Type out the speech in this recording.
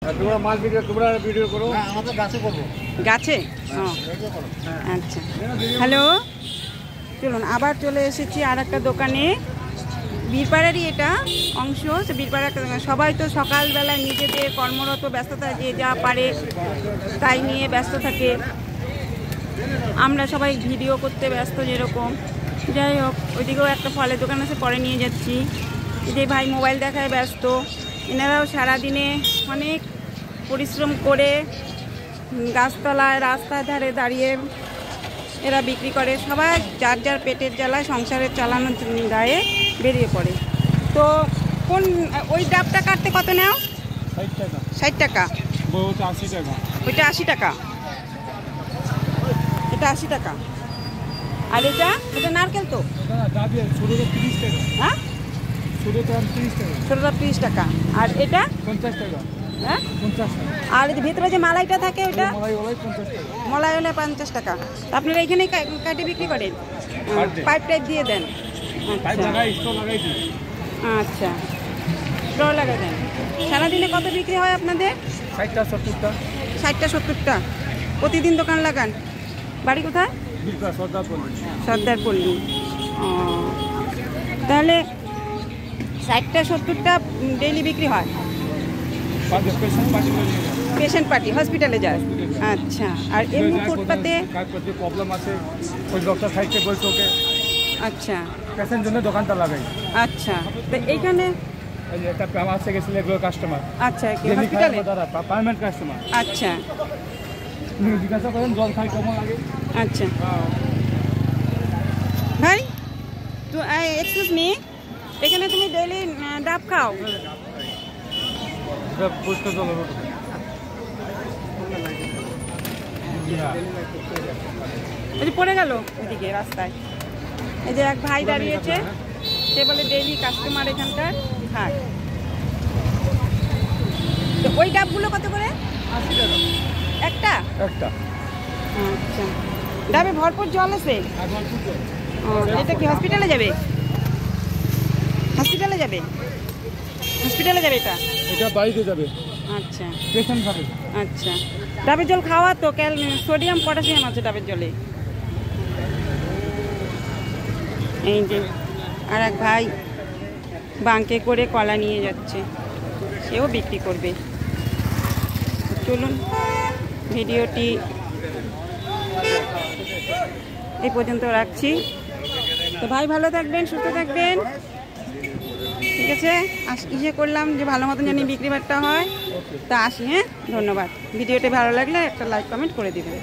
তোমরা মাল ভিডিও, তোমরা ভিডিও করো, আমাদের গাছে করবো। গাছে? আচ্ছা, হ্যালো, চলুন আবার চলে এসেছি আর একটা দোকানে। বীরপাড়ারই এটা অংশ। বীরপাড়া সবাই তো সকালবেলায় নিজেদের কর্মরত ব্যস্ততা, যে যা পারে তাই নিয়ে ব্যস্ত থাকে। আমরা সবাই ভিডিও করতে ব্যস্ত যেরকম। যাই হোক, ওইদিকেও একটা ফলের দোকান আছে, পরে নিয়ে যাচ্ছি। যে ভাই মোবাইল দেখায় ব্যস্ত। এনারাও সারাদিনে অনেক পরিশ্রম করে গাছতলায় রাস্তার ধারে দাঁড়িয়ে এরা বিক্রি করে। সবাই যার যার পেটের জ্বালায় সংসারের চালানোর গায়ে বেরিয়ে পড়ে। তো কোন ওই ডাবটা কাটতে কত নাও? 60 টাকা। 60 টাকা? ওইটা 80 টাকা। ওইটা 80 টাকা, এটা 80 টাকা। আর এটা এটা নারকেল তো? ছোটোটা 30 টাকা। হ্যাঁ, ছোটোটা 30 টাকা। ছোটোটা 30 টাকা। আর এটা 50 টাকা। হ্যাঁ 50 টাকা। আর ভেতরে যে মালাইটা থাকে ওইটা? মলাই হলে 50 টাকা। আপনারা এইখানেই কাটে বিক্রি করেন? পাইপ টাইপ দিয়ে দেন? আচ্ছা, স্টল লাগাই দেন। সারাদিনে কত বিক্রি হয় আপনাদের? 60টা 70টা। 60টা 70টা প্রতিদিন দোকান লাগান? বাড়ি কোথায়? সর্দারপল্লী। ও, তাহলে 60টা 70টা ডেইলি বিক্রি হয়? পেশেন্ট পার্টি হসপিটালে যায়? আচ্ছা। আর এমনি ফুটপাতে প্রবলেম আছে, ওই ডক্টর সাইডে বলছে ওকে। আচ্ছা, পেশেন্ট জন্য দোকানটা লাগাই। আচ্ছা, তো এইখানে একটা আমার থেকে রেগুলার কাস্টমার। আচ্ছা, কি হসপিটালে পার্মানেন্ট কাস্টমার? আচ্ছা, জিজ্ঞাসা করেন জল খাই কেমন লাগে। আচ্ছা ভাই, তো এক্সকিউজ মি, এখানে তুমি ডেইলি ডাব খাও? পড়ে গেল ওইদিকে রাস্তায়। এই যে এক ভাই দাঁড়িয়েছে, সে বলে ডেইলি কাস্টমার এখানকার খায়। তো ওই ডাবগুলো কত করে? 80 টাকা একটা? একটা। আচ্ছা, ডাবে ভরপুর জল আছে? এটা কি হসপিটালে যাবে? হসপিটালে যাবে? হসপিটালে যাবে এটা? এটা বাড়িতে যাবে। আচ্ছা, পেশেন্ট খাবে। আচ্ছা, ডাবের জল খাওয়া তো সোডিয়াম পটাশিয়াম আছে ডাবের জলে। এই যে আর এক ভাই বাঁকে করে কলা নিয়ে যাচ্ছে, সেও বিক্রি করবে। চলুন ভিডিওটি এই পর্যন্ত রাখছি। তো ভাই ভালো থাকবেন, সুস্থ থাকবেন, ঠিক আছে? ইয়ে করলাম যে ভালো মতন জানি বিক্রি বাট্টা হয়। তা আসি, হ্যাঁ, ধন্যবাদ। ভিডিওটি ভালো লাগলে একটা লাইক কমেন্ট করে দিবেন।